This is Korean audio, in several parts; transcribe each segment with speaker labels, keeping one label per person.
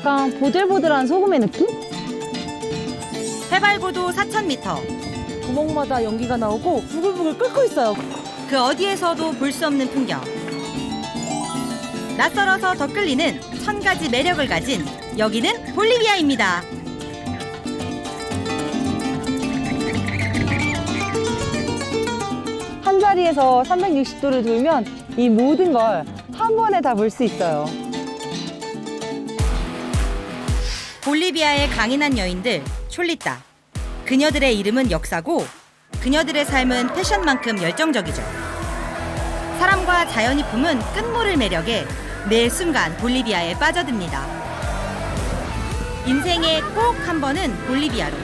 Speaker 1: 약간 보들보들한 소금의 느낌?
Speaker 2: 해발 고도 4,000m.
Speaker 1: 구멍마다 연기가 나오고 부글부글 끓고 있어요.
Speaker 2: 그 어디에서도 볼 수 없는 풍경. 낯설어서 더 끌리는 1000가지 매력을 가진 여기는 볼리비아입니다.
Speaker 1: 한 자리에서 360도를 돌면 이 모든 걸 한 번에 다 볼 수 있어요.
Speaker 2: 볼리비아의 강인한 여인들 촐리타. 그녀들의 이름은 역사고 그녀들의 삶은 패션만큼 열정적이죠. 사람과 자연이 품은 끝모를 매력에 매 순간 볼리비아에 빠져듭니다. 인생에 꼭 한 번은 볼리비아로.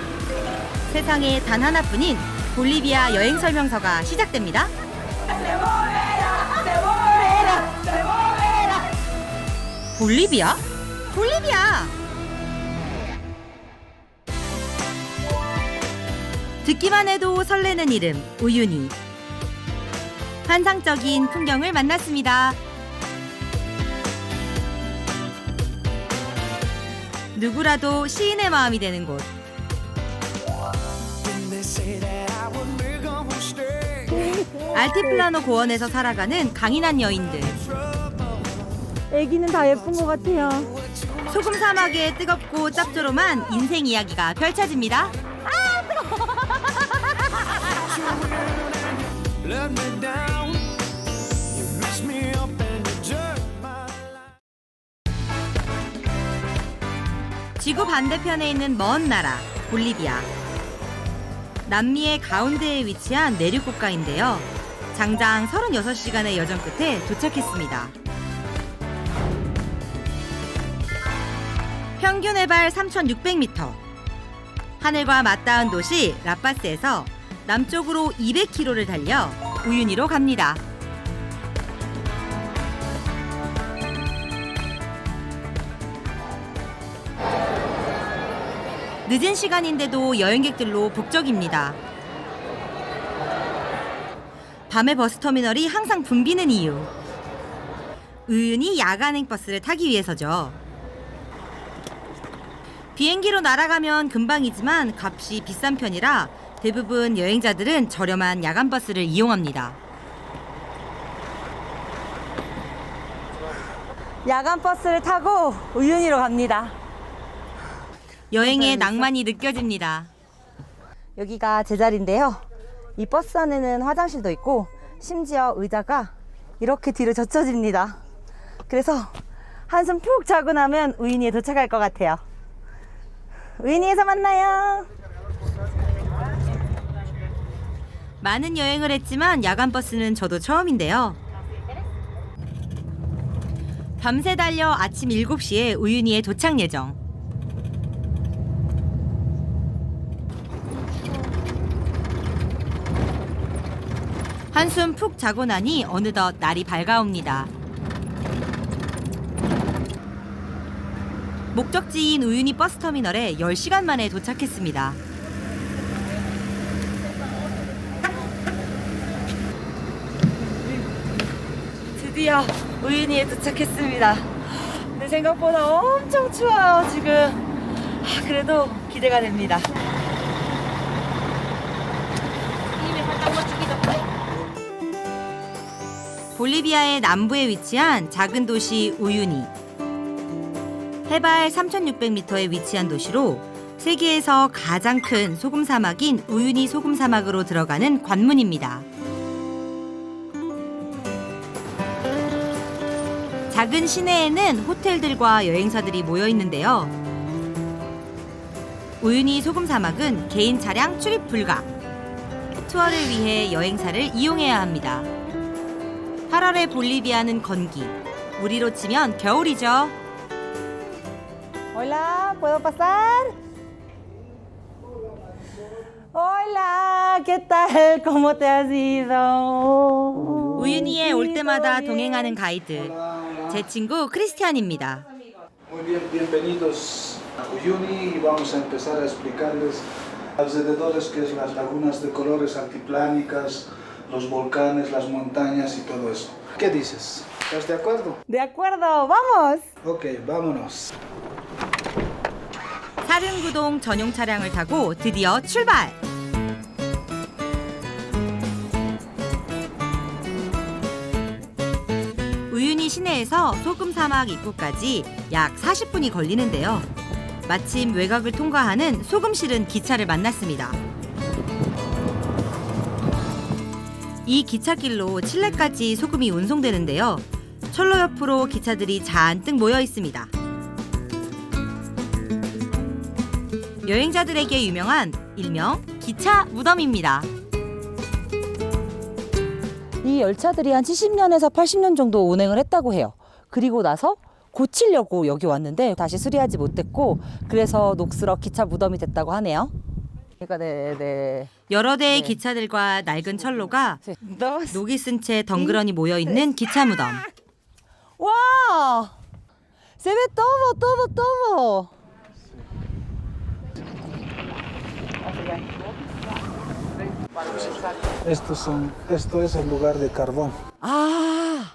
Speaker 2: 세상에 단 하나뿐인 볼리비아 여행 설명서가 시작됩니다. 볼리비아? 볼리비아! 듣기만 해도 설레는 이름, 우유니. 환상적인 풍경을 만났습니다. 누구라도 시인의 마음이 되는 곳. 알티플라노 고원에서 살아가는 강인한 여인들.
Speaker 1: 애기는 다 예쁜 것 같아요.
Speaker 2: 소금 사막의 뜨겁고 짭조름한 인생 이야기가 펼쳐집니다. 지구 반대편에 있는 먼 나라, 볼리비아. 남미의 가운데에 위치한 내륙 국가인데요. 장장 36시간의 여정 끝에 도착했습니다. 평균 해발 3,600m. 하늘과 맞닿은 도시 라파스에서 남쪽으로 200km를 달려 우유니로 갑니다. 늦은 시간인데도 여행객들로 북적입니다. 밤에 버스터미널이 항상 붐비는 이유. 우유니 야간행 버스를 타기 위해서죠. 비행기로 날아가면 금방이지만 값이 비싼 편이라 대부분 여행자들은 저렴한 야간 버스를 이용합니다.
Speaker 1: 야간 버스를 타고 우유니로 갑니다.
Speaker 2: 여행의 낭만이 느껴집니다.
Speaker 1: 여기가 제 자리인데요. 이 버스 안에는 화장실도 있고 심지어 의자가 이렇게 뒤로 젖혀집니다. 그래서 한숨 푹 자고 나면 우유니에 도착할 것 같아요. 우유니에서 만나요.
Speaker 2: 많은 여행을 했지만 야간 버스는 저도 처음인데요. 밤새 달려 아침 7시에 우유니에 도착 예정. 한숨 푹 자고 나니 어느덧 날이 밝아옵니다. 목적지인 우유니 버스터미널에 10시간 만에 도착했습니다.
Speaker 1: 드디어 우유니에 도착했습니다. 근데 생각보다 엄청 추워요 지금. 그래도 기대가 됩니다.
Speaker 2: 볼리비아의 남부에 위치한 작은 도시 우유니. 해발 3,600m에 위치한 도시로 세계에서 가장 큰 소금 사막인 우유니 소금 사막으로 들어가는 관문입니다. 작은 시내에는 호텔들과 여행사들이 모여 있는데요. 우유니 소금 사막은 개인 차량 출입 불가. 투어를 위해 여행사를 이용해야 합니다. 8월의 볼리비아는 건기. 우리로 치면 겨울이죠.
Speaker 1: Hola, ¿puedo pasar? Hola, ¿qué tal? ¿Cómo te has ido?
Speaker 2: 우유니에 올 때마다 동행하는 가이드. 제 친구 크리스티안입니다.
Speaker 3: Muy bien, bienvenidos a Uyuni y vamos a empezar a explicarles alrededores que es las lagunas de colores altiplánicas, los volcanes, las montañas y todo eso. ¿Qué dices? ¿Estás de acuerdo?
Speaker 1: De acuerdo, vamos.
Speaker 3: Ok, vámonos.
Speaker 2: 사륜구동 전용 차량을 타고 드디어 출발! 우유니 시내에서 소금 사막 입구까지 약 40분이 걸리는데요. 마침 외곽을 통과하는 소금 실은 기차를 만났습니다. 이 기찻길로 칠레까지 소금이 운송되는데요. 철로 옆으로 기차들이 잔뜩 모여 있습니다. 여행자들에게 유명한 일명 기차 무덤입니다.
Speaker 1: 이 열차들이 한 70년에서 80년 정도 운행을 했다고 해요. 그리고 나서 고치려고 여기 왔는데 다시 수리하지 못했고 그래서 녹슬어 기차 무덤이 됐다고 하네요. 그러니까 네.
Speaker 2: 여러 대의
Speaker 1: 네.
Speaker 2: 기차들과 낡은 철로가
Speaker 1: 너
Speaker 2: 녹이 쓴 채 덩그러니 모여 있는 기차 무덤.
Speaker 1: 와! Se ve todo.
Speaker 3: Esto es el lugar de carbón.
Speaker 1: Ah,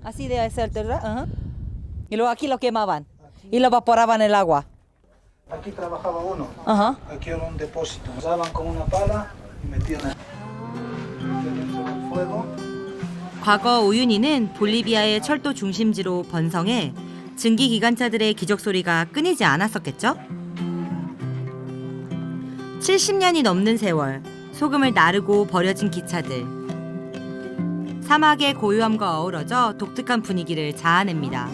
Speaker 1: así debe ser, ¿verdad? Ajá. Y luego aquí lo quemaban y lo evaporaban en el agua.
Speaker 3: Aquí trabajaba uno.
Speaker 1: Ajá.
Speaker 3: Aquí era un depósito. Usaban con una pala y metían dentro del fuego.
Speaker 2: 과거 우유니는 볼리비아의 철도 중심지로 번성해 증기 기관차들의 기적 소리가 끊이지 않았었겠죠? 70년이 넘는 세월, 소금을 나르고 버려진 기차들. 사막의 고요함과 어우러져 독특한 분위기를 자아냅니다.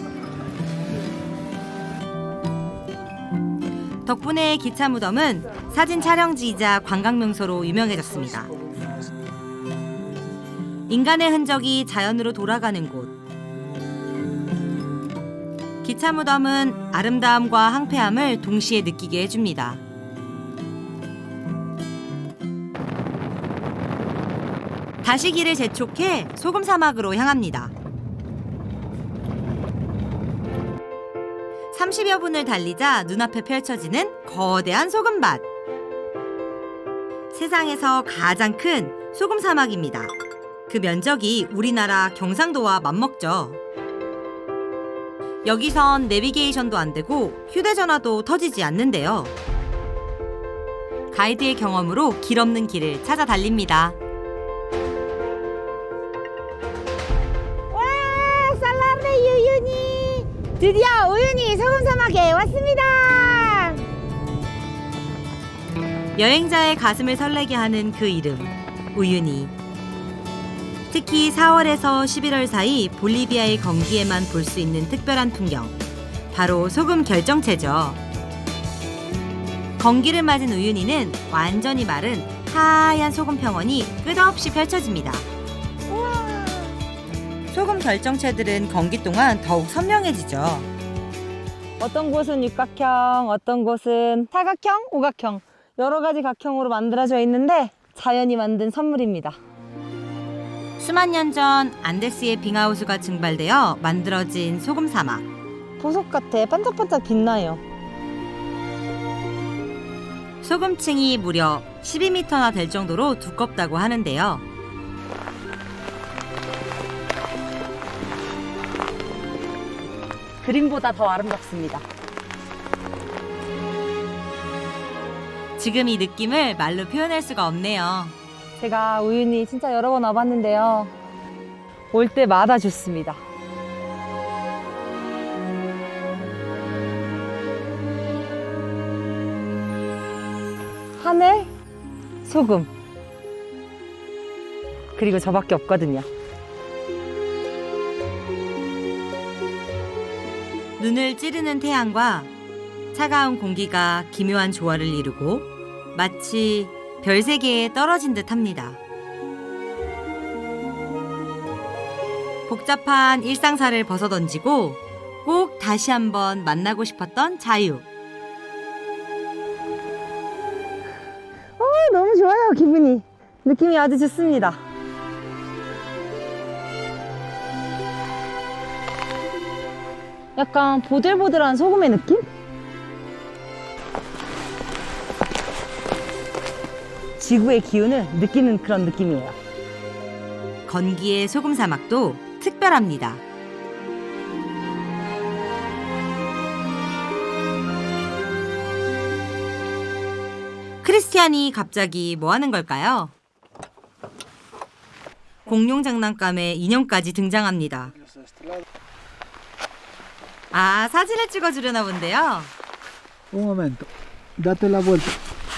Speaker 2: 덕분에 기차 무덤은 사진 촬영지이자 관광 명소로 유명해졌습니다. 인간의 흔적이 자연으로 돌아가는 곳. 기차 무덤은 아름다움과 황폐함을 동시에 느끼게 해줍니다. 다시 길을 재촉해 소금 사막으로 향합니다. 30여 분을 달리자 눈앞에 펼쳐지는 거대한 소금밭. 세상에서 가장 큰 소금 사막입니다. 그 면적이 우리나라 경상도와 맞먹죠. 여기선 내비게이션도 안 되고 휴대전화도 터지지 않는데요. 가이드의 경험으로 길 없는 길을 찾아 달립니다.
Speaker 1: 와, 살라르 우유니! 드디어 우유니 소금 사막에 왔습니다.
Speaker 2: 여행자의 가슴을 설레게 하는 그 이름, 우유니. 특히 4월에서 11월 사이 볼리비아의 건기에만 볼 수 있는 특별한 풍경, 바로 소금 결정체죠. 건기를 맞은 우유니는 완전히 마른 하얀 소금 평원이 끝없이 펼쳐집니다.
Speaker 1: 우와.
Speaker 2: 소금 결정체들은 건기 동안 더욱 선명해지죠.
Speaker 1: 어떤 곳은 육각형, 어떤 곳은 사각형, 오각형 여러 가지 각형으로 만들어져 있는데 자연이 만든 선물입니다.
Speaker 2: 수만 년 전 안데스의 빙하우스가 증발되어 만들어진 소금 사막.
Speaker 1: 보석 같아. 반짝반짝 빛나요.
Speaker 2: 소금층이 무려 12m나 될 정도로 두껍다고 하는데요.
Speaker 1: 그림보다 더 아름답습니다.
Speaker 2: 지금 이 느낌을 말로 표현할 수가 없네요.
Speaker 1: 제가 우유니 진짜 여러 번 와봤는데요. 올 때마다 좋습니다. 하늘, 소금. 그리고 저밖에 없거든요.
Speaker 2: 눈을 찌르는 태양과 차가운 공기가 기묘한 조화를 이루고 마치 별세계에 떨어진 듯 합니다. 복잡한 일상사를 벗어던지고 꼭 다시 한번 만나고 싶었던 자유.
Speaker 1: 너무 좋아요, 기분이. 느낌이 아주 좋습니다. 약간 보들보들한 소금의 느낌? 지구의 기운을 느끼는 그런 느낌이에요.
Speaker 2: 건기의 소금 사막도 특별합니다. 크리스티안이 갑자기 뭐 하는 걸까요? 공룡 장난감에 인형까지 등장합니다. 아, 사진을 찍어주려나 본데요.
Speaker 3: Un momento, date la vuelta.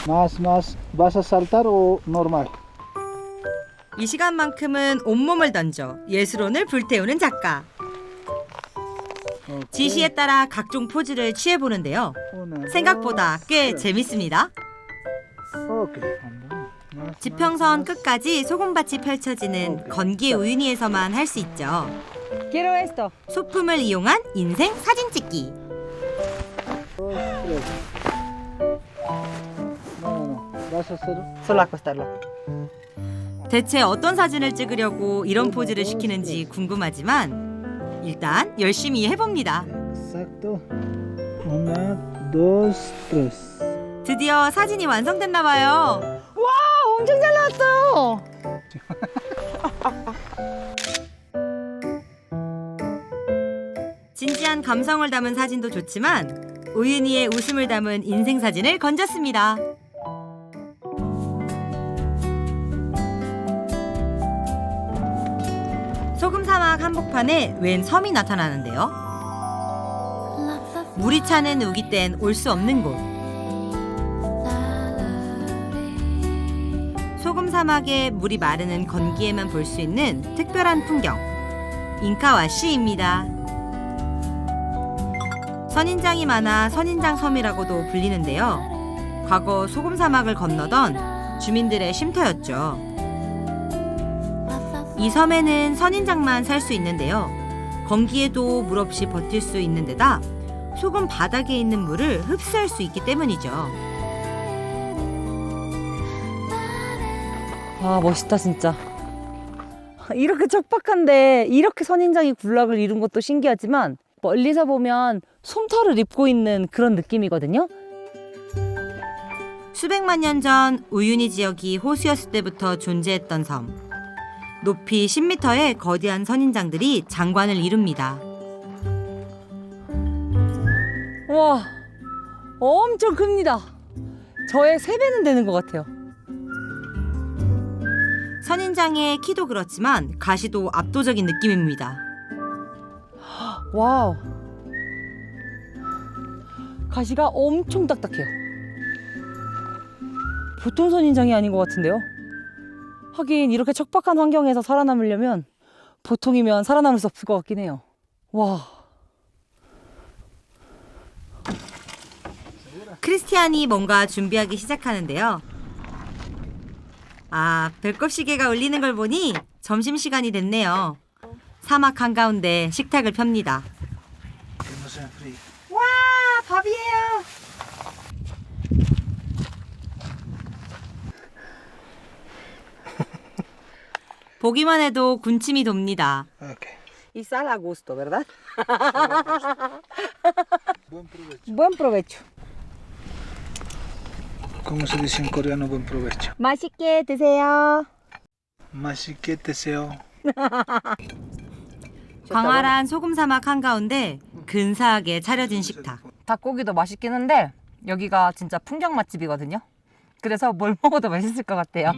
Speaker 3: Más, más. ¿Vas a saltar o normal?
Speaker 2: 이 시간만큼은 온몸을 던져 예술혼을 불태우는 작가. 지시에 따라 각종 포즈를 취해보는데요. 생각보다 꽤 재밌습니다.
Speaker 3: Okay.
Speaker 2: 지평선 끝까지 소금밭이 펼쳐지는 건기의 우유니에서만 할 수 있죠.
Speaker 1: Quiero esto.
Speaker 2: 소품을 이용한 인생 사진 찍기.
Speaker 3: No. ¿Vas a hacer?
Speaker 1: Solo acostarlo.
Speaker 2: 대체 어떤 사진을 찍으려고 이런 포즈를 시키는지 궁금하지만 일단 열심히 해봅니다.
Speaker 3: Exacto. Una, dos, tres.
Speaker 2: 드디어 사진이 완성됐나 봐요.
Speaker 1: 와, 엄청 잘 나왔어요.
Speaker 2: 진지한 감성을 담은 사진도 좋지만 우윤희의 웃음을 담은 인생 사진을 건졌습니다. 소금 사막 한복판에 웬 섬이 나타나는데요. 물이 차는 우기 땐 올 수 없는 곳. 소금 사막에 물이 마르는 건기에만 볼 수 있는 특별한 풍경. 잉카와시입니다. 선인장이 많아 선인장 섬이라고도 불리는데요. 과거 소금 사막을 건너던 주민들의 쉼터였죠. 이 섬에는 선인장만 살 수 있는데요. 건기에도 물 없이 버틸 수 있는 데다 소금 바닥에 있는 물을 흡수할 수 있기 때문이죠.
Speaker 1: 아, 멋있다 진짜. 이렇게 척박한데 이렇게 선인장이 군락을 이룬 것도 신기하지만 멀리서 보면 솜털을 입고 있는 그런 느낌이거든요.
Speaker 2: 수백만 년 전 우유니 지역이 호수였을 때부터 존재했던 섬. 높이 10m의 거대한 선인장들이 장관을 이룹니다.
Speaker 1: 와, 엄청 큽니다. 저의 3배는 되는 것 같아요.
Speaker 2: 선인장의 키도 그렇지만 가시도 압도적인 느낌입니다.
Speaker 1: 와우. 가시가 엄청 딱딱해요. 보통 선인장이 아닌 것 같은데요. 하긴 이렇게 척박한 환경에서 살아남으려면 보통이면 살아남을 수 없을 것 같긴 해요. 와.
Speaker 2: 크리스티안이 뭔가 준비하기 시작하는데요. 아, 배꼽 시계가 울리는 걸 보니 점심시간이 됐네요. 사막 한가운데 식탁을 펴니다. 와, 밥이에요. 보기만 해도 군침이 돕니다.
Speaker 3: Okay.
Speaker 1: Y sal a gusto, ¿verdad?
Speaker 3: Buen provecho.
Speaker 1: Buen provecho.
Speaker 3: ¿Cómo se dice en coreano buen provecho?
Speaker 1: 맛있게 드세요.
Speaker 3: Mashique deseo.
Speaker 2: 광활한 소금 사막 한가운데 근사하게 차려진 식탁.
Speaker 1: 닭고기도 맛있긴 한데 여기가 진짜 풍경 맛집이거든요. 그래서 뭘 먹어도 맛있을 것 같아요.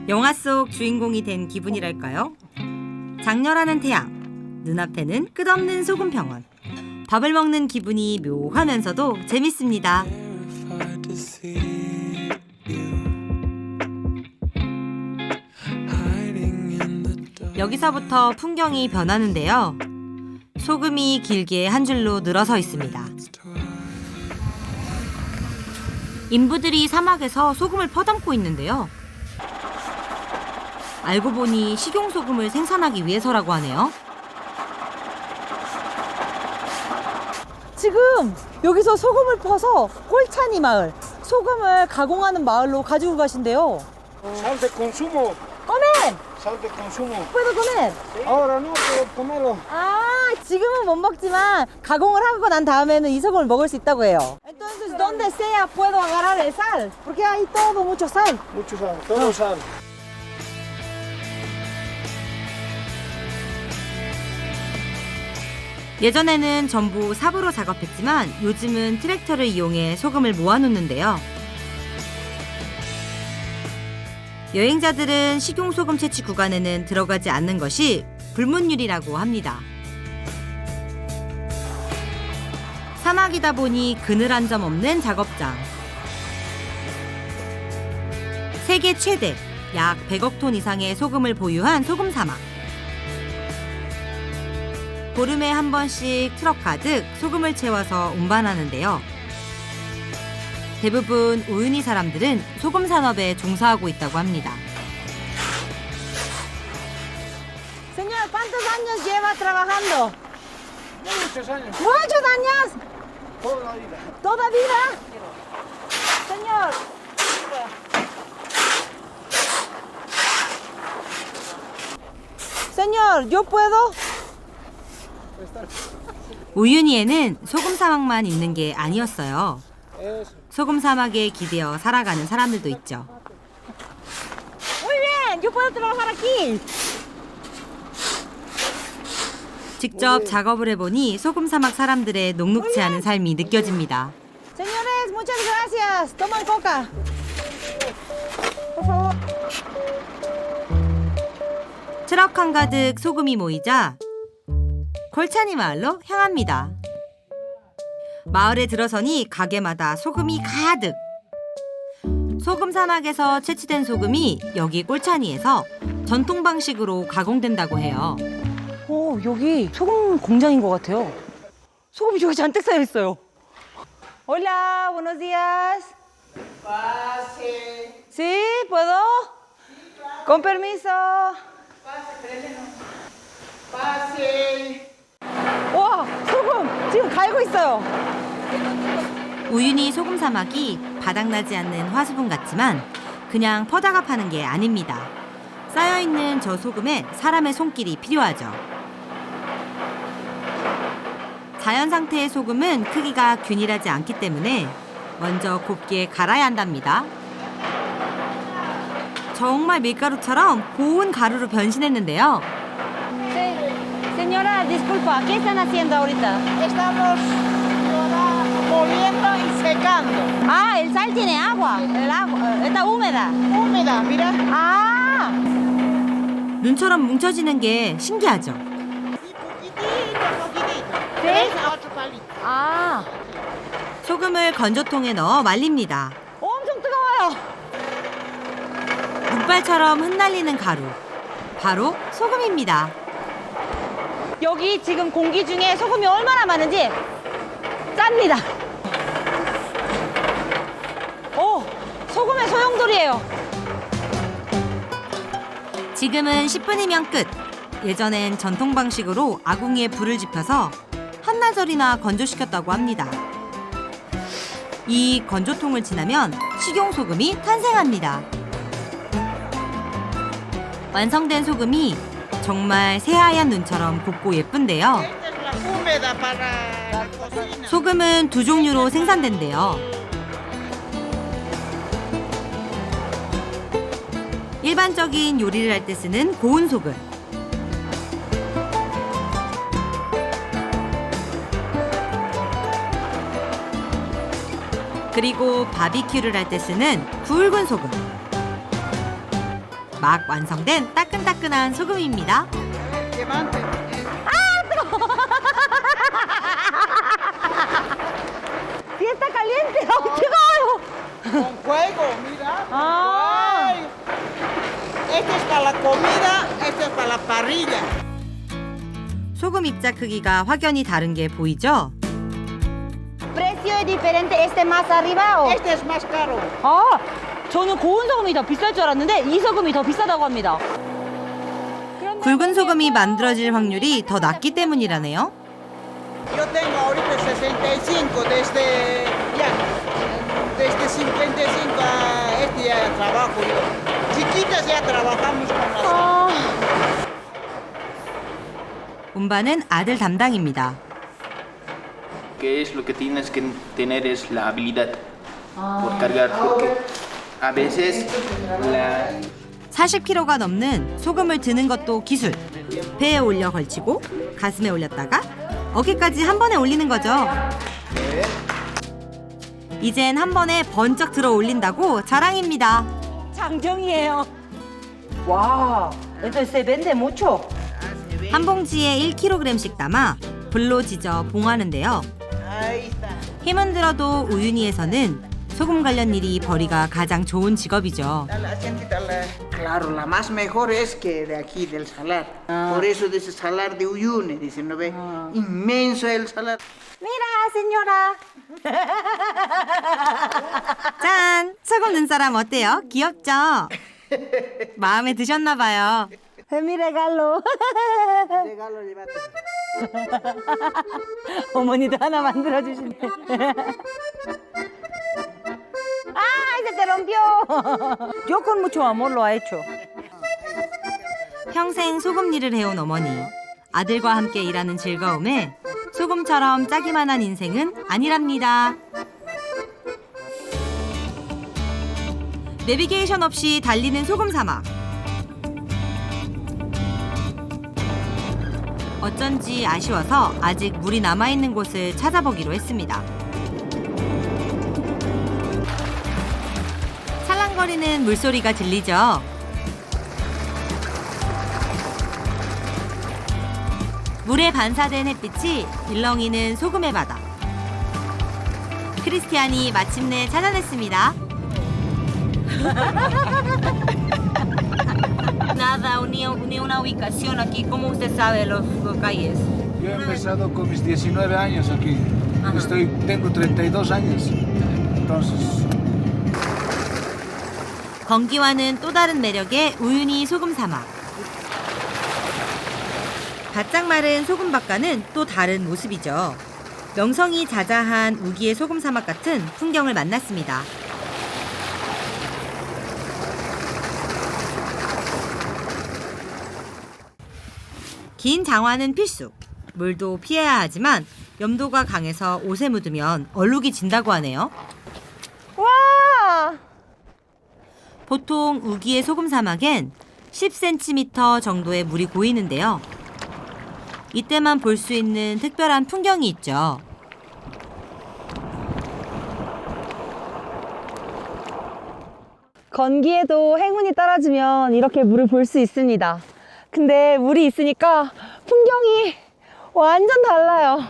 Speaker 2: 영화 속 주인공이 된 기분이랄까요? 장렬하는 태양, 눈앞에는 끝없는 소금 병원. 밥을 먹는 기분이 묘하면서도 재밌습니다. 여기서부터 풍경이 변하는데요. 소금이 길게 한 줄로 늘어서 있습니다. 인부들이 사막에서 소금을 퍼담고 있는데요. 알고 보니 식용소금을 생산하기 위해서라고 하네요.
Speaker 1: 지금 여기서 소금을 퍼서 꼴차니 마을, 소금을 가공하는 마을로 가지고 가신대요.
Speaker 4: Sal de consumo,
Speaker 1: comer!
Speaker 4: sal de consumo.
Speaker 1: puedo comer?
Speaker 4: Ahora no puedo comerlo.
Speaker 1: 아, 지금은 못 먹지만 가공을 하고 난 다음에는 이 소금을 먹을 수 있다고 해요. Entonces, donde sea puedo agarrar el sal, porque hay todo mucho sal.
Speaker 4: Mucho sal, todo sal.
Speaker 2: 예전에는 전부 삽으로 작업했지만 요즘은 트랙터를 이용해 소금을 모아놓는데요. 여행자들은 식용소금 채취 구간에는 들어가지 않는 것이 불문율이라고 합니다. 사막이다 보니 그늘 한 점 없는 작업장. 세계 최대 약 100억 톤 이상의 소금을 보유한 소금 사막. 보름에 한 번씩 트럭 가득 소금을 채워서 운반하는데요. 대부분 우유니 사람들은 소금 산업에 종사하고 있다고 합니다.
Speaker 1: Señor, ¿cuántos años lleva trabajando?
Speaker 4: Muchos años.
Speaker 1: Muchos años.
Speaker 4: Toda la vida.
Speaker 1: Toda vida. Señor. Señor, ¿yo puedo?
Speaker 2: 우유니에는 소금 사막만 있는 게 아니었어요.
Speaker 4: Eso.
Speaker 2: 소금 사막에 기대어 살아가는 사람들도 있죠.
Speaker 1: Muy bien, yo puedo trabajar aquí.
Speaker 2: 직접 작업을 해보니 소금 사막 사람들의 녹록지 않은 삶이 느껴집니다.
Speaker 1: Señores, muchas gracias. Toman coca. Por favor.
Speaker 2: 트럭 한가득 소금이 모이자 골차니 마을로 향합니다. 마을에 들어서니 가게마다 소금이 가득. 소금 사막에서 채취된 소금이 여기 꼴차니에서 전통 방식으로 가공된다고 해요.
Speaker 1: 여기 소금 공장인 것 같아요. 소금이 저기 잔뜩 쌓여 있어요. Hola, buenos días. Pase. ¿Sí? ¿Puedo? Con permiso. Pase. 와, 소금 지금 갈고 있어요.
Speaker 2: 우유니 소금 사막이 바닥나지 않는 화수분 같지만 그냥 퍼다가 파는 게 아닙니다. 쌓여있는 저 소금에 사람의 손길이 필요하죠. 자연 상태의 소금은 크기가 균일하지 않기 때문에 먼저 곱게 갈아야 한답니다. 정말 밀가루처럼 고운 가루로 변신했는데요.
Speaker 1: Señora, disculpa, ¿qué están haciendo ahorita?
Speaker 5: Estamos moliendo y secando.
Speaker 1: Ah, el sal tiene agua. El agua está húmeda.
Speaker 5: Húmeda, mira.
Speaker 1: Ah,
Speaker 2: 눈처럼 뭉쳐지는 게 신기하죠.
Speaker 5: Y poquitito, poquitito.
Speaker 1: ¿Sí?
Speaker 5: 3 a 8 palitos.
Speaker 1: 아,
Speaker 2: 소금을 건조통에 넣어 말립니다.
Speaker 1: 엄청 뜨거워요.
Speaker 2: 눈발처럼 흩날리는 가루. 바로 소금입니다.
Speaker 1: 여기 지금 공기 중에 소금이 얼마나 많은지 짭니다. 오, 소금의 소용돌이에요.
Speaker 2: 지금은 10분이면 끝. 예전엔 전통 방식으로 아궁이에 불을 지펴서 한나절이나 건조시켰다고 합니다. 이 건조통을 지나면 식용소금이 탄생합니다. 완성된 소금이 정말 새하얀 눈처럼 곱고 예쁜데요.
Speaker 5: Esta es la húmeda para la cocina.
Speaker 2: 소금은 두 종류로 생산된대요. 일반적인 요리를 할 때 쓰는 고운 소금. 그리고 바비큐를 할 때 쓰는 굵은 소금. 막 완성된 따끈따끈한 소금입니다.
Speaker 5: Levante.
Speaker 1: Sí está caliente. ¡Ay, 뜨거워요!
Speaker 5: Con fuego, mira.
Speaker 1: Ah.
Speaker 5: Ay. Este es para la comida, este es para la parrilla.
Speaker 2: 소금 입자 크기가 확연히 다른 게 보이죠?
Speaker 1: Precio es diferente. Este más arriba o?
Speaker 5: Este es más caro.
Speaker 1: 아, 저는 고운 소금이 더 비쌀 줄 알았는데 이 소금이 더 비싸다고 합니다.
Speaker 2: 굵은 소금이 만들어질 확률이 더 낮기 때문이라네요.
Speaker 5: Yo tengo ahorita 65 desde 55 a este ya trabajo yo. Chiquitas ya trabajamos con las...
Speaker 1: 아,
Speaker 2: 운반은 아들 담당입니다.
Speaker 6: Que es lo que tienes que tener es la habilidad por cargar, porque a veces la
Speaker 2: 40kg가 넘는 소금을 드는 것도 기술. 배에 올려 걸치고 가슴에 올렸다가 어깨까지 한 번에 올리는 거죠. 이젠 한 번에 번쩍 들어 올린다고 자랑입니다.
Speaker 1: 장정이에요. 와, entonces se vende mucho.
Speaker 2: 한 봉지에 1kg씩 담아 불로 지져 봉하는데요.
Speaker 5: Ahí está.
Speaker 2: 힘은 들어도 우유니에서는 소금 관련 일이 벌이가 가장 좋은 직업이죠.
Speaker 5: Dale, asiente, dale. Claro, la más mejor es que de aquí, del salar. Por eso dice salar de Uyuni, dice, ¿no ve? Inmenso el salar.
Speaker 1: Mira, señora.
Speaker 2: 짠! 소금 넣은 사람 어때요? 귀엽죠? 마음에 드셨나 봐요.
Speaker 1: mi regalo.
Speaker 5: Regalo, llévate.
Speaker 1: 어머니도 하나 만들어 주시네. ¡Ah, se te rompió! Yo con mucho amor lo ha hecho.
Speaker 2: 평생 소금 일을 해온 어머니. 아들과 함께 일하는 즐거움에 소금처럼 짜기만 한 인생은 아니랍니다. 내비게이션 없이 달리는 소금 사막. 어쩐지 아쉬워서 아직 물이 남아있는 곳을 찾아보기로 했습니다. 찰랑거리는 물소리가 들리죠. 물에 반사된 햇빛이 일렁이는 소금의 바다. 크리스티안이 마침내 찾아냈습니다. Nada, ni una ubicación aquí. ¿Cómo usted sabe los calles?
Speaker 3: Yo he empezado con mis 19 años aquí. Tengo 32 años. Entonces,
Speaker 2: 건기와는 또 다른 매력의 우유니 소금 사막. 바짝 마른 소금밭과는 또 다른 모습이죠. 명성이 자자한 우기의 소금 사막 같은 풍경을 만났습니다. 긴 장화는 필수. 물도 피해야 하지만 염도가 강해서 옷에 묻으면 얼룩이 진다고 하네요.
Speaker 1: 와!
Speaker 2: 보통 우기의 소금 사막엔 10cm 정도의 물이 고이는데요. 이때만 볼 수 있는 특별한 풍경이 있죠.
Speaker 1: 건기에도 행운이 떨어지면 이렇게 물을 볼 수 있습니다. 근데 물이 있으니까 풍경이 완전 달라요.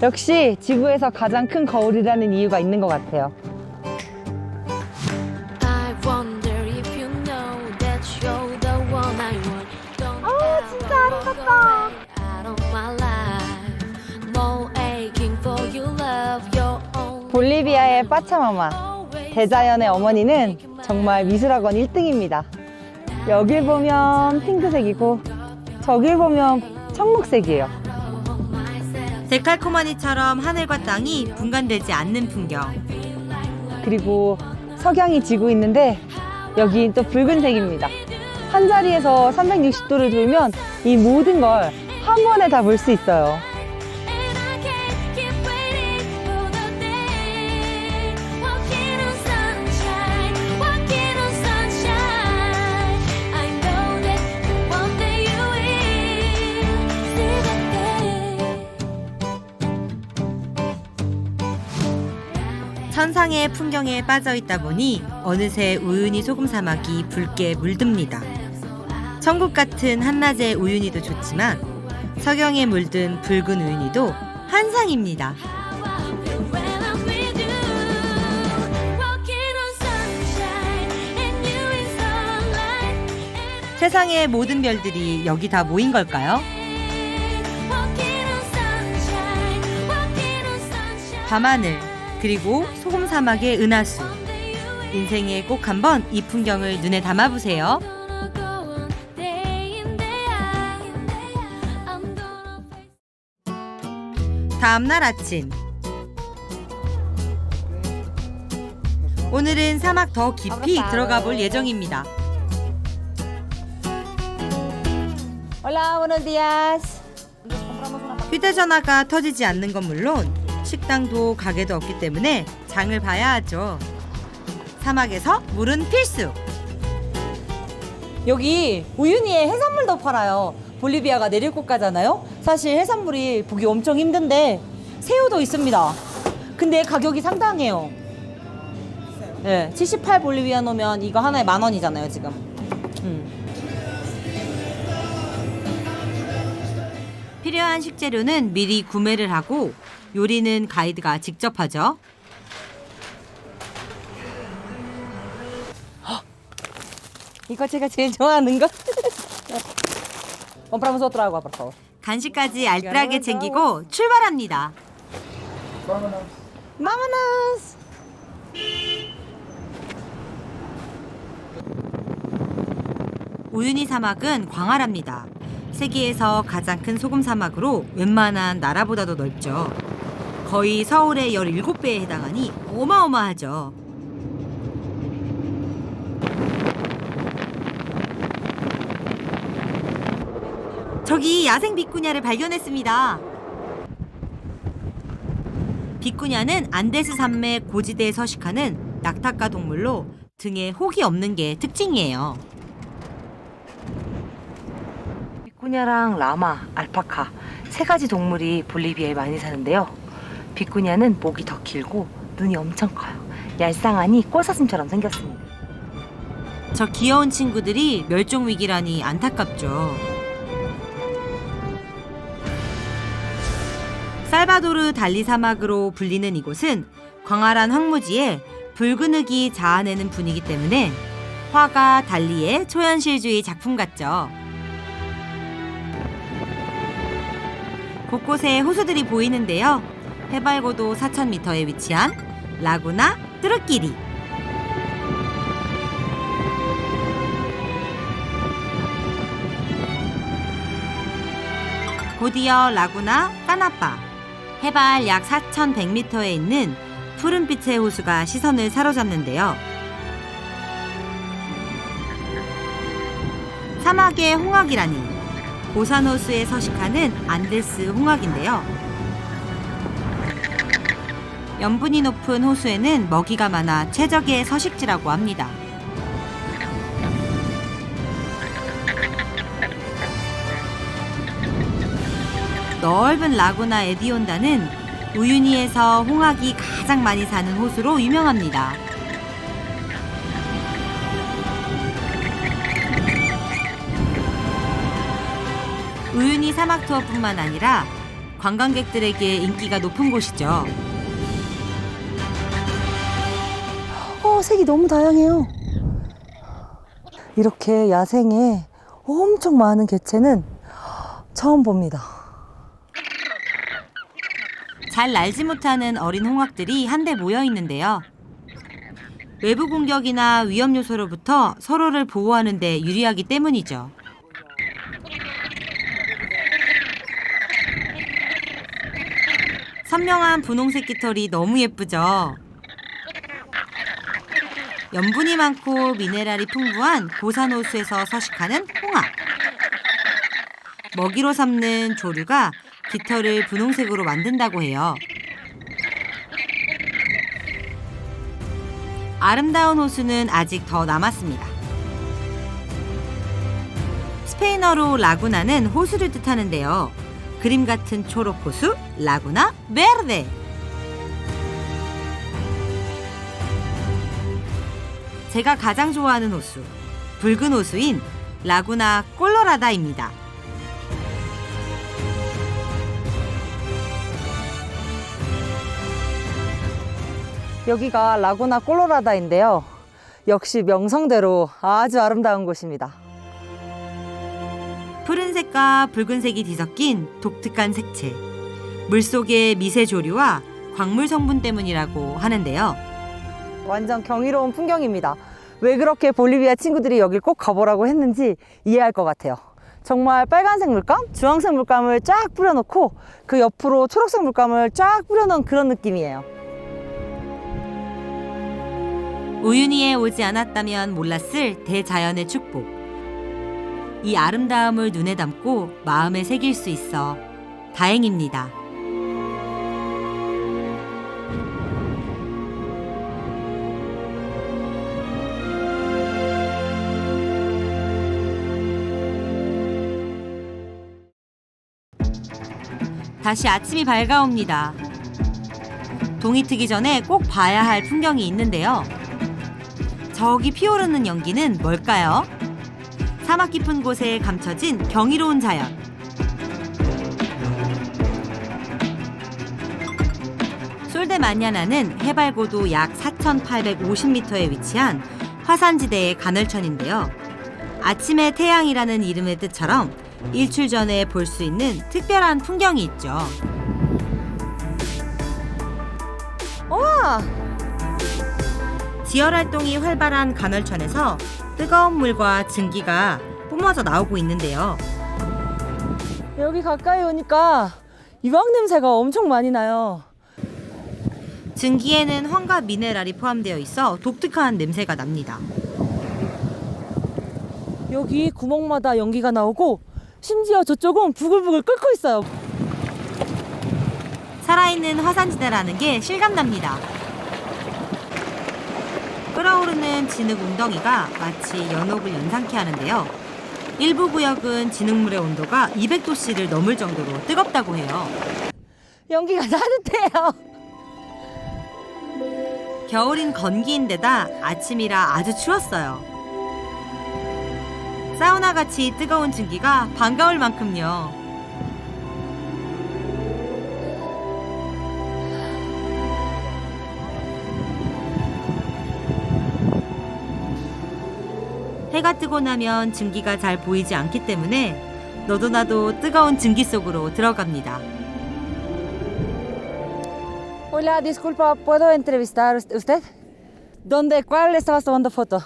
Speaker 1: 역시 지구에서 가장 큰 거울이라는 이유가 있는 것 같아요.
Speaker 7: I wonder if you know that you're the one I want. Don't
Speaker 1: 진짜 아름답다.
Speaker 7: out of my life. No aching for your love, your own.
Speaker 1: 볼리비아의 파차마마, 대자연의 어머니는 정말 미술학원 1등입니다. 여길 보면 핑크색이고 저길 보면 청록색이에요.
Speaker 2: 데칼코마니처럼 하늘과 땅이 분간되지 않는 풍경.
Speaker 1: 그리고 석양이 지고 있는데 여긴 또 붉은색입니다. 한 자리에서 360도를 돌면 이 모든 걸 한 번에 다 볼 수 있어요.
Speaker 7: And I can't keep waiting for the day. Walking on sunshine, walking on sunshine. I know that one day you will see that day.
Speaker 2: 천상의 풍경에 빠져 있다 보니 어느새 우유니 소금 사막이 붉게 물듭니다. 천국 같은 한낮의 우유니도 좋지만 석영에 물든 붉은 우유니도 환상입니다.
Speaker 7: When I'm with you, walking on sunshine, and you in sunlight.
Speaker 2: 세상의 모든 별들이 여기 다 모인 걸까요?
Speaker 7: Walking on sunshine, walking on sunshine.
Speaker 2: 밤하늘, 그리고 소금 사막의 은하수. 인생에 꼭 한번 이 풍경을 눈에 담아보세요.
Speaker 7: Gonna go on day in, day out. I'm gonna face.
Speaker 2: 다음날 아침. 오늘은 사막 더 깊이 들어가 볼 예정입니다.
Speaker 1: Hola, buenos días.
Speaker 2: 휴대전화가 터지지 않는 건 물론 식당도 가게도 없기 때문에 장을 봐야 하죠. 사막에서 물은 필수.
Speaker 1: 여기 우유니에 해산물도 팔아요. 볼리비아가 내릴 곳가잖아요. 사실 해산물이 보기 엄청 힘든데 새우도 있습니다. 근데 가격이 상당해요. 네, 78 볼리비아노면 이거 하나에 10,000원이잖아요, 지금.
Speaker 2: 필요한 식재료는 미리 구매를 하고 요리는 가이드가 직접 하죠.
Speaker 1: 이거 제가 제일 좋아하는 거. Compramos otro agua, por favor.
Speaker 2: 간식까지 알뜰하게 챙기고 출발합니다.
Speaker 1: Vámonos.
Speaker 2: 우유니 사막은 광활합니다. 세계에서 가장 큰 소금 사막으로 웬만한 나라보다도 넓죠. 거의 서울의 17배에 해당하니 어마어마하죠. 저기 야생 비꾸냐를 발견했습니다. 비꾸냐는 안데스 산맥 고지대에 서식하는 낙타과 동물로 등에 혹이 없는 게 특징이에요.
Speaker 1: 비꾸냐랑 라마, 알파카 세 가지 동물이 볼리비아에 많이 사는데요. 비꾸냐는 목이 더 길고 눈이 엄청 커요. 얄쌍하니 꽃사슴처럼 생겼습니다.
Speaker 2: 저 귀여운 친구들이 멸종 위기라니 안타깝죠. 살바도르 달리 사막으로 불리는 이곳은 광활한 황무지에 붉은 흙이 자아내는 분위기 때문에 화가 달리의 초현실주의 작품 같죠. 곳곳에 호수들이 보이는데요. 해발고도 4,000m에 위치한 라구나 뚜르끼리. 곧이어 라구나 까나빠. 해발 약 4,100m에 있는 푸른빛의 호수가 시선을 사로잡는데요. 사막의 홍학이라니 고산호수에 서식하는 안데스 홍학인데요. 염분이 높은 호수에는 먹이가 많아 최적의 서식지라고 합니다. 넓은 라구나 에디온다는 우유니에서 홍학이 가장 많이 사는 호수로 유명합니다. 우유니 사막 투어뿐만 아니라 관광객들에게 인기가 높은 곳이죠.
Speaker 1: 색이 너무 다양해요. 이렇게 야생에 엄청 많은 개체는 처음 봅니다.
Speaker 2: 잘 날지 못하는 어린 홍학들이 한데 모여 있는데요. 외부 공격이나 위험 요소로부터 서로를 보호하는 데 유리하기 때문이죠. 선명한 분홍색 깃털이 너무 예쁘죠. 염분이 많고 미네랄이 풍부한 고산호수에서 서식하는 홍학. 먹이로 삼는 조류가 깃털을 분홍색으로 만든다고 해요. 아름다운 호수는 아직 더 남았습니다. 스페인어로 라구나는 호수를 뜻하는데요. 그림 같은 초록 호수, 라구나 베르데. 제가 가장 좋아하는 호수, 붉은 호수인 라구나 콜로라다입니다.
Speaker 1: 여기가 라구나 콜로라다인데요. 역시 명성대로 아주 아름다운 곳입니다.
Speaker 2: 푸른색과 붉은색이 뒤섞인 독특한 색채. 물속의 미세 조류와 광물 성분 때문이라고 하는데요.
Speaker 1: 완전 경이로운 풍경입니다. 왜 그렇게 볼리비아 친구들이 여길 꼭 가보라고 했는지 이해할 것 같아요. 정말 빨간색 물감, 주황색 물감을 쫙 뿌려놓고 그 옆으로 초록색 물감을 쫙 뿌려놓은 그런 느낌이에요.
Speaker 2: 우유니에 오지 않았다면 몰랐을 대자연의 축복. 이 아름다움을 눈에 담고 마음에 새길 수 있어 다행입니다. 다시 아침이 밝아옵니다. 동이 트기 전에 꼭 봐야 할 풍경이 있는데요. 저기 피오르는 연기는 뭘까요? 사막 깊은 곳에 감춰진 경이로운 자연. 솔데마냐나는 해발 고도 약 4,850m에 위치한 화산지대의 간헐천인데요. 아침의 태양이라는 이름의 뜻처럼 일출 전에 볼 수 있는 특별한 풍경이 있죠.
Speaker 1: 우와!
Speaker 2: 지열 활동이 활발한 간헐천에서 뜨거운 물과 증기가 뿜어져 나오고 있는데요.
Speaker 1: 여기 가까이 오니까 유황 냄새가 엄청 많이 나요.
Speaker 2: 증기에는 황과 미네랄이 포함되어 있어 독특한 냄새가 납니다.
Speaker 1: 여기 구멍마다 연기가 나오고 심지어 저쪽은 부글부글 끓고 있어요.
Speaker 2: 살아있는 화산지대라는 게 실감납니다. 끓어오르는 진흙 웅덩이가 마치 연옥을 연상케 하는데요. 일부 구역은 진흙물의 온도가 200도씨를 넘을 정도로 뜨겁다고 해요.
Speaker 1: 연기가 따뜻해요.
Speaker 2: 겨울인 건기인데다 아침이라 아주 추웠어요. 사우나같이 뜨거운 증기가 반가울 만큼요. 해가 뜨고 나면 증기가 잘 보이지 않기 때문에 너도 나도 뜨거운 증기 속으로 들어갑니다.
Speaker 1: Hola, disculpa, ¿puedo entrevistar usted? ¿Dónde? ¿Cuál estabas tomando foto?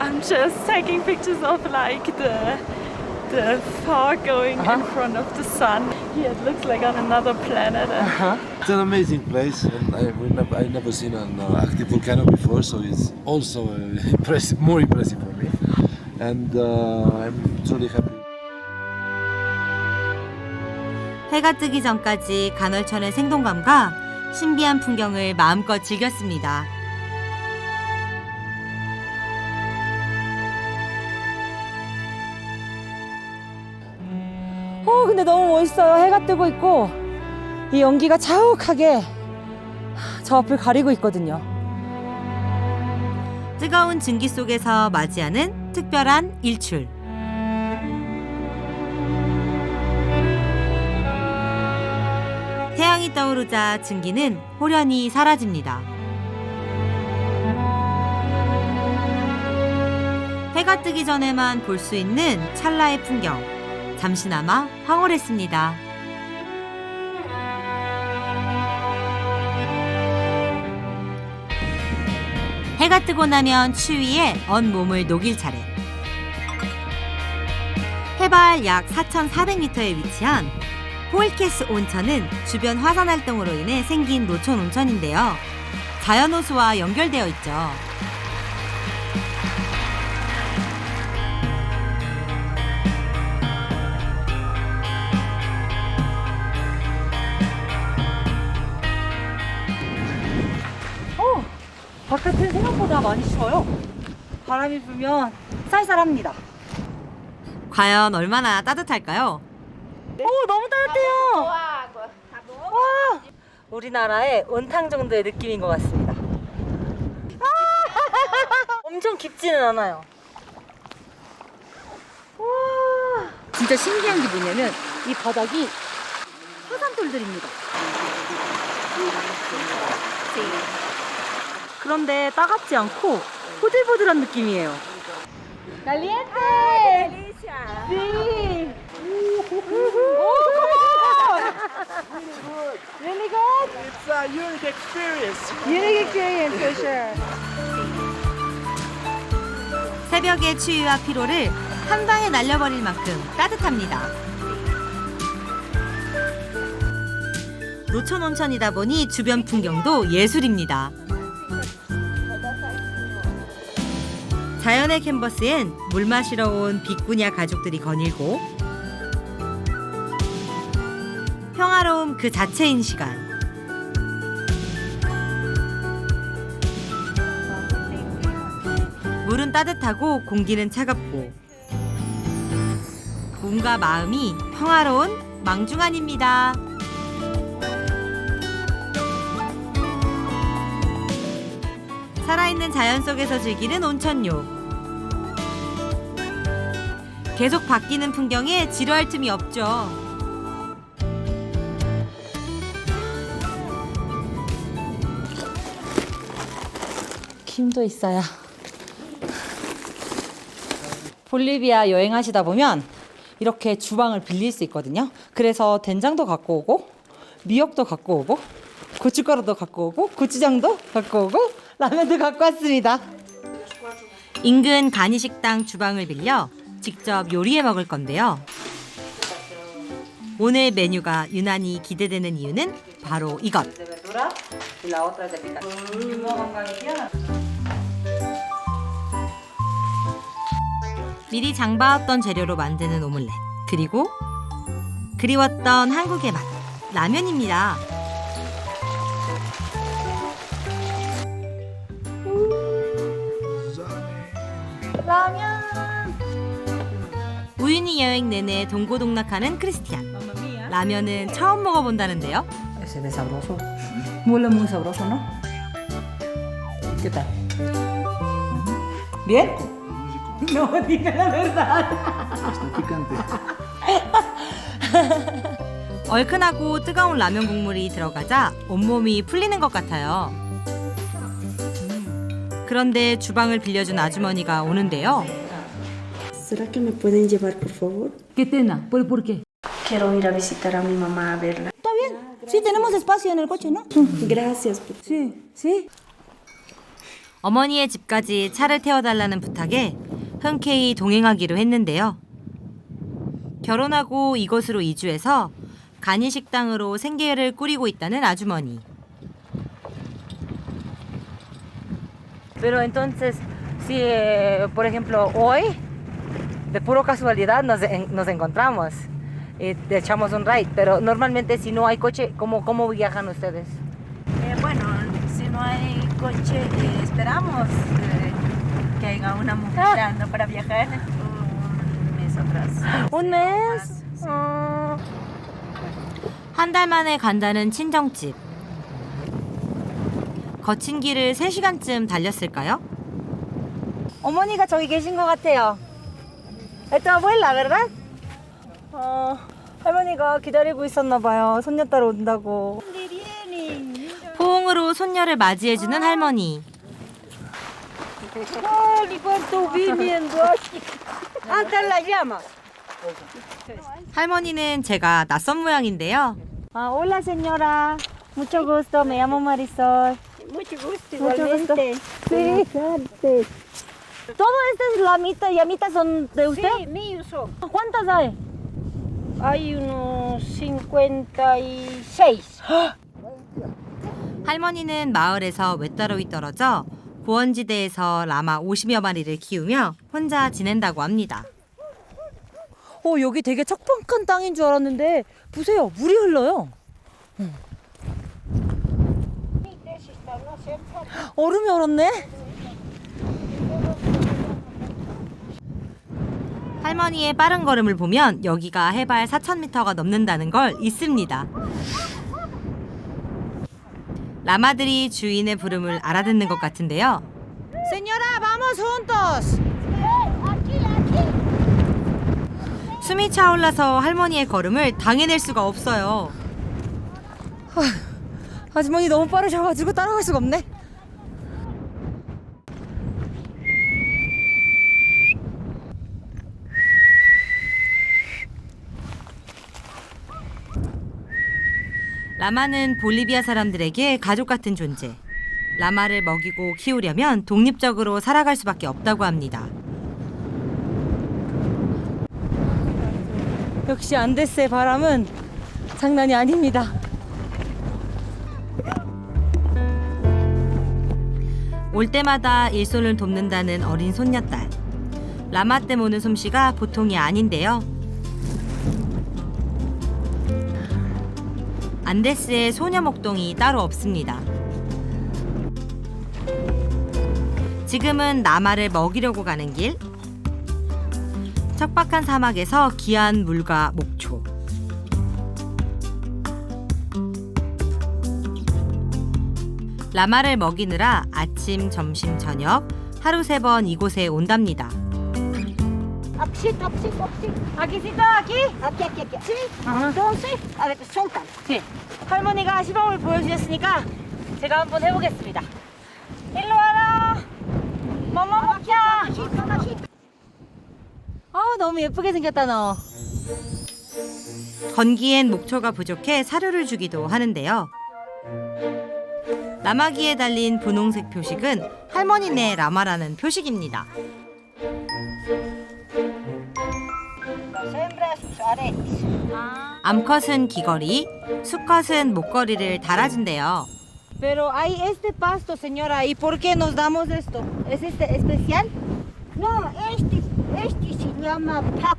Speaker 8: I'm just taking pictures of like the fog going in front of the sun. Here it looks like on another planet.
Speaker 9: It's an amazing place, and I've never seen an active volcano before, so it's also impressive, more impressive for me. And I'm truly happy.
Speaker 2: 해가 뜨기 전까지 간헐천의 생동감과 신비한 풍경을 마음껏 즐겼습니다.
Speaker 1: 근데 너무 멋있어요. 해가 뜨고 있고 이 연기가 자욱하게 저 앞을 가리고 있거든요.
Speaker 2: 뜨거운 증기 속에서 맞이하는 특별한 일출. 태양이 떠오르자 증기는 호련히 사라집니다. 해가 뜨기 전에만 볼 수 있는 찰나의 풍경. 잠시나마 황홀했습니다. 해가 뜨고 나면 추위에 온몸을 녹일 차례. 해발 약 4,400m에 위치한 포일케스 온천은 주변 화산 활동으로 인해 생긴 노천 온천인데요. 자연호수와 연결되어 있죠.
Speaker 1: 바깥은 생각보다 많이 추워요. 바람이 불면 쌀쌀합니다.
Speaker 2: 과연 얼마나 따뜻할까요?
Speaker 1: 오, 너무 따뜻해요. 와, 우리나라의 온탕 정도의 느낌인 것 같습니다. 엄청 깊지는 않아요. 와, 진짜 신기한 게 뭐냐면 이 바닥이 화산돌들입니다. 그런데 따갑지 않고 보들보들한 느낌이에요. Caliente! Sí! Really good?
Speaker 4: It's a unique experience.
Speaker 1: Unique experience for sure.
Speaker 2: 새벽의 추위와 피로를 한 방에 날려버릴 만큼 따뜻합니다. 노천 온천이다 보니 주변 풍경도 예술입니다. 자연의 캔버스엔 물 마시러 온 비꾸냐 가족들이 거닐고 평화로움 그 자체인 시간. 물은 따뜻하고 공기는 차갑고 몸과 마음이 평화로운 망중안입니다. 살아있는 자연 속에서 즐기는 온천욕. 계속 바뀌는 풍경에 지루할 틈이 없죠.
Speaker 1: 김도 있어요. 볼리비아 여행하시다 보면 이렇게 주방을 빌릴 수 있거든요. 그래서 된장도 갖고 오고 미역도 갖고 오고 고춧가루도 갖고 오고 고추장도 갖고 오고 라면도 갖고 왔습니다.
Speaker 2: 인근 간이식당 주방을 빌려 직접 요리해 먹을 건데요. 오늘 메뉴가 유난히 기대되는 이유는 바로 이것. 미리 장봐왔던 재료로 만드는 오믈렛, 그리고 그리웠던 한국의 맛, 라면입니다. 우윤희 여행 내내 동고동락하는 크리스티안. 라면은 처음 먹어본다는데요.
Speaker 1: Se ve sabroso. Huele muy sabroso, ¿no? ¿Qué tal? ¿Bien? No, diga la verdad.
Speaker 3: Está picante.
Speaker 2: 얼큰하고 뜨거운 라면 국물이 들어가자 온몸이 풀리는 것 같아요. 그런데 주방을 빌려준 아주머니가 오는데요.
Speaker 10: ¿Será que me pueden llevar, por favor?
Speaker 1: ¿Qué tena? ¿Por qué?
Speaker 10: Quiero ir a visitar a mi mamá a verla.
Speaker 1: Está bien. Sí, tenemos espacio en el coche, ¿no?
Speaker 10: Gracias. Por...
Speaker 1: Sí, sí.
Speaker 2: 어머니의 집까지 차를 태워달라는 부탁에 흔쾌히 동행하기로 했는데요. 결혼하고 이곳으로 이주해서 간이식당으로 생계를 꾸리고 있다는 아주머니.
Speaker 1: Pero entonces, si por ejemplo hoy, de puro casualidad nos encontramos y te echamos un ride, pero normalmente si no hay coche, ¿cómo viajan ustedes?
Speaker 8: Bueno, si no hay coche, esperamos que haya una mujer para viajar un mes atrás.
Speaker 1: ¿Un mes?
Speaker 2: 한 달 만에 간다는 친정집. 거친 길을 3시간쯤 달렸을까요?
Speaker 1: 어머니가 저기 계신 것 같아요. Es tu abuela, ¿verdad? 할머니가 기다리고 있었나 봐요. 손녀딸 온다고.
Speaker 2: 포옹으로 손녀를 맞이해주는 할머니. 할머니는 제가 낯선 모양인데요.
Speaker 1: Hola señora, mucho gusto, me llamo Marisol.
Speaker 10: Mucho gusto,
Speaker 1: igualmente. Sí. ¿Todo esto es llamitas son de usted?
Speaker 10: Sí, míos son.
Speaker 1: ¿Cuántas hay?
Speaker 10: Hay unos 56.
Speaker 2: 할머니는 마을에서 외따로이 떨어져 고원지대에서 라마 50여 마리를 키우며 혼자 지낸다고 합니다.
Speaker 1: 여기 되게 척박한 땅인 줄 알았는데 보세요, 물이 흘러요. 얼음이 얼었네.
Speaker 2: 할머니의 빠른 걸음을 보면 여기가 해발 4,000m가 넘는다는 걸 잊습니다. 라마들이 주인의 부름을 알아듣는 것 같은데요.
Speaker 1: Señora, vamos juntos.
Speaker 2: 숨이 차올라서 할머니의 걸음을 당해낼 수가 없어요.
Speaker 1: 아주머니 너무 빠르셔가지고 따라갈 수가 없네.
Speaker 2: 라마는 볼리비아 사람들에게 가족 같은 존재. 라마를 먹이고 키우려면 독립적으로 살아갈 수밖에 없다고 합니다.
Speaker 1: 역시 안데스의 바람은 장난이 아닙니다.
Speaker 2: 올 때마다 일손을 돕는다는 어린 손녀딸. 라마 때 모는 솜씨가 보통이 아닌데요. 안데스에 소녀 목동이 따로 없습니다. 지금은 라마를 먹이려고 가는 길. 척박한 사막에서 귀한 물과 목초. 라마를 먹이느라 아침, 점심, 저녁 하루 3번 이곳에 온답니다.
Speaker 10: Aquí, aquí. Sí. Entonces, a ver, suelta.
Speaker 1: 네. 할머니가 시범을 보여주셨으니까 제가 한번 해보겠습니다. 일로 와라. 맘마 먹자. 너무 예쁘게 생겼다 너.
Speaker 2: 건기엔 목초가 부족해 사료를 주기도 하는데요. 라마기에 달린 분홍색 표식은 할머니네 라마라는 표식입니다. 암컷은 귀걸이, 수컷은 목걸이를 달아준대요.
Speaker 1: Pero hay este pasto, señora, ¿y por qué nos damos esto? ¿Es este especial?
Speaker 10: No, este se llama Paco.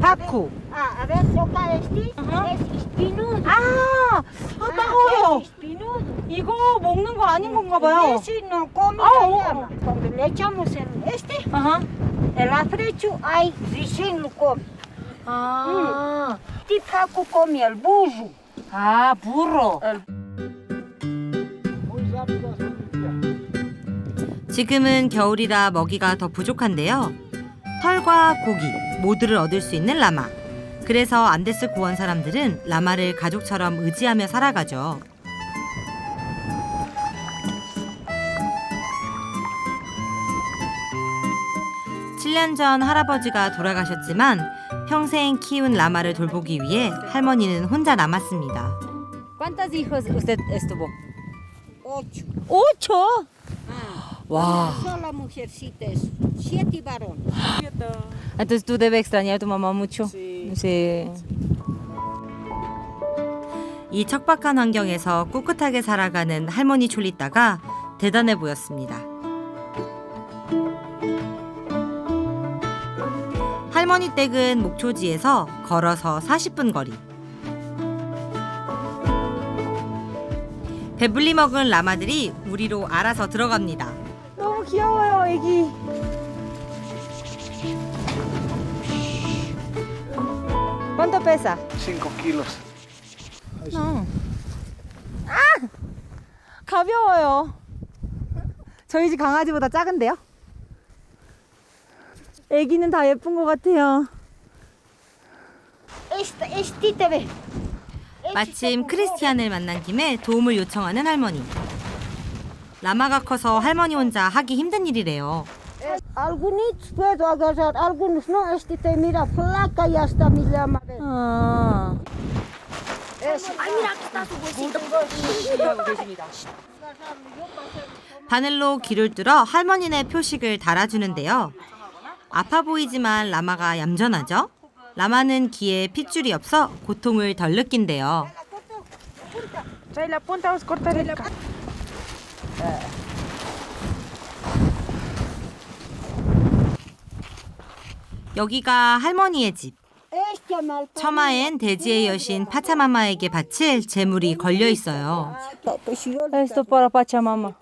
Speaker 1: 파쿠.
Speaker 10: A ver, toca este. Es espinudo.
Speaker 1: 따가워요.
Speaker 10: Es espinudo.
Speaker 1: 이거 먹는 거 아닌 건가 봐요.
Speaker 10: Ese no come
Speaker 1: Ah,
Speaker 10: la llama. Cuando le echamos el
Speaker 1: 아하.
Speaker 10: el afrecho, ahí recién lo come.
Speaker 1: 아,
Speaker 10: Este Paco come el burro.
Speaker 1: burro.
Speaker 2: 지금은 겨울이라 먹이가 더 부족한데요. 털과 고기 모두를 얻을 수 있는 라마. 그래서 안데스 고원 사람들은 라마를 가족처럼 의지하며 살아가죠. (7년) 전 할아버지가 돌아가셨지만 평생 키운 라마를 돌보기 위해 할머니는 혼자 남았습니다.
Speaker 1: ¿Cuántos hijos usted estuvo?
Speaker 10: 8.
Speaker 1: 8? 와.
Speaker 10: Sola mujercita es 7 varones.
Speaker 1: Entonces tú debes extrañar a tu mamá mucho. Sí.
Speaker 2: 이 척박한 환경에서 꿋꿋하게 살아가는 할머니 촐리따가 대단해 보였습니다. 할머니 댁은 목초지에서 걸어서 40분 거리. 배불리 먹은 라마들이 우리로 알아서 들어갑니다.
Speaker 1: 너무 귀여워요, 애기. ¿Cuánto pesa?
Speaker 3: 5 kilos.
Speaker 1: 가벼워요. 저희 집 강아지보다 작은데요? 애기는 다 예쁜 것 같아요.
Speaker 10: Este te ve.
Speaker 2: 마침 크리스티안을 만난 김에 도움을 요청하는 할머니. 라마가 커서 할머니 혼자 하기 힘든 일이래요.
Speaker 10: Algunos puedo agarrar, algunos no. Este te mira flaca y hasta mi llama.
Speaker 1: 아.
Speaker 10: Ay, mira, aquí está su huesito.
Speaker 1: 하고 계십니다.
Speaker 2: 바늘로 귀를 뚫어 할머니네 표식을 달아주는데요. 아파 보이지만 라마가 얌전하죠? 라마는 귀에 핏줄이 없어 고통을 덜 느낀대요. 여기가 할머니의 집. 처마엔 돼지의 여신 파차마마에게 바칠 재물이 걸려 있어요.
Speaker 1: Esto para Pachamama.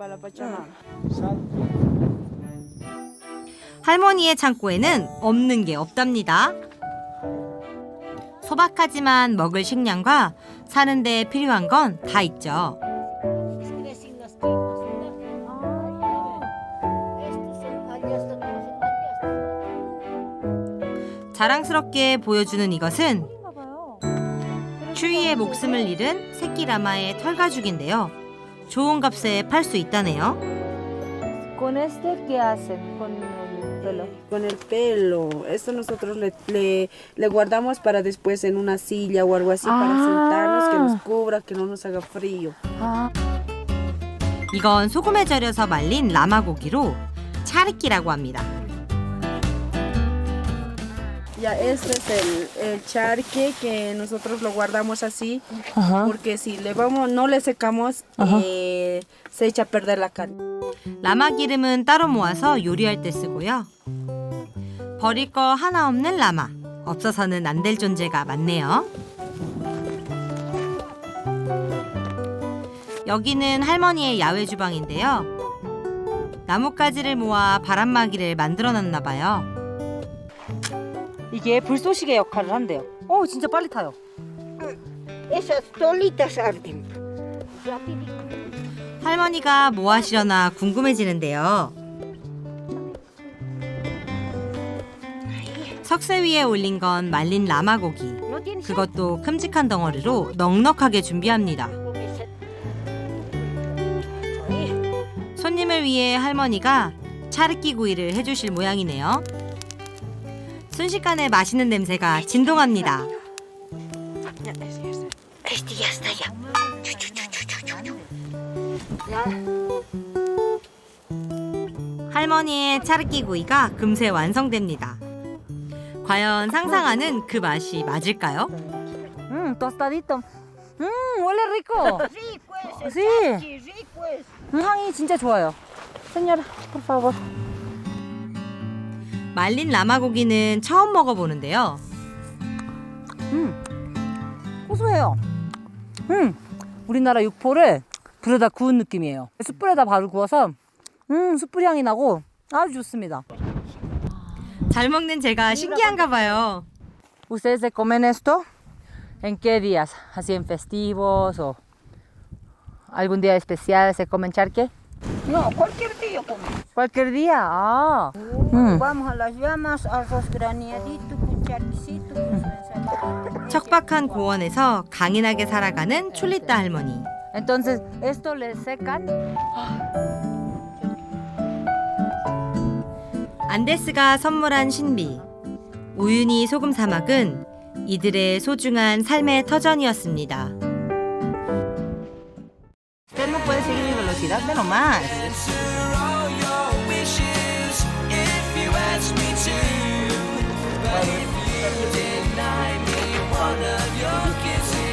Speaker 2: 할머니의 창고에는 없는 게 없답니다. 소박하지만 먹을 식량과 사는데 필요한 건 다 있죠. 자랑스럽게 보여주는 이것은 추위에 목숨을 잃은 새끼 라마의 털가죽인데요. 좋은 값에 팔 수 있다네요.
Speaker 1: ¿Con este qué hacen? Con el pelo.
Speaker 11: Con el pelo. Esto nosotros le guardamos para después en una silla o algo así para sentarnos, que nos cubra, que no nos haga frío.
Speaker 2: 이건 소금에 절여서 말린 라마 고기로 차르키라고 합니다.
Speaker 11: Ya este es el charque que nosotros lo guardamos así, porque si no le secamos, se echa a perder la carne.
Speaker 2: 라마 기름은 따로 모아서 요리할 때 쓰고요. 버릴 거 하나 없는 라마. 없어서는 안 될 존재가 많네요. 여기는 할머니의 야외 주방인데요. 나뭇가지를 모아 바람막이를 만들어놨나 봐요.
Speaker 1: 이게 불쏘시개 역할을 한대요. 진짜 빨리 타요.
Speaker 10: Esas solitas arden.
Speaker 2: 할머니가 뭐 하시려나 궁금해지는데요. 석쇠 위에 올린 건 말린 라마 고기. 그것도 큼직한 덩어리로 넉넉하게 준비합니다. 손님을 위해 할머니가 차르키 구이를 해주실 모양이네요. 순식간에 맛있는 냄새가 진동합니다. 할머니의 차르키 구이가 금세 완성됩니다. 과연 상상하는 그 맛이 맞을까요?
Speaker 1: tostadito. huele rico. Sí. 향이 진짜 좋아요. Señora, por favor.
Speaker 2: 말린 라마 고기는 처음 먹어보는데요.
Speaker 1: 고소해요. 우리나라 육포를 불에다 구운 느낌이에요. 숯불에다 바로 구워서 숯불 향이 나고 아주 좋습니다.
Speaker 2: 잘 먹는 제가 신기한가 봐요.
Speaker 1: ¿Ustedes se comen esto? ¿En qué días? ¿Así en festivos o algún día especial se comen charque?
Speaker 10: No, cualquier día comemos.
Speaker 1: Cualquier día. Ah.
Speaker 10: Vamos a las llamas, arroz graneadito con charquecito, con su ensalada.
Speaker 2: 척박한 고원에서 강인하게 살아가는 촐리타 할머니.
Speaker 1: Entonces, esto le secan.
Speaker 2: 안데스가 선물한 신비. 우유니 소금 사막은 이들의 소중한 삶의 터전이었습니다.
Speaker 1: Usted no puede seguir mi velocidad de nomás.
Speaker 7: One of your kisses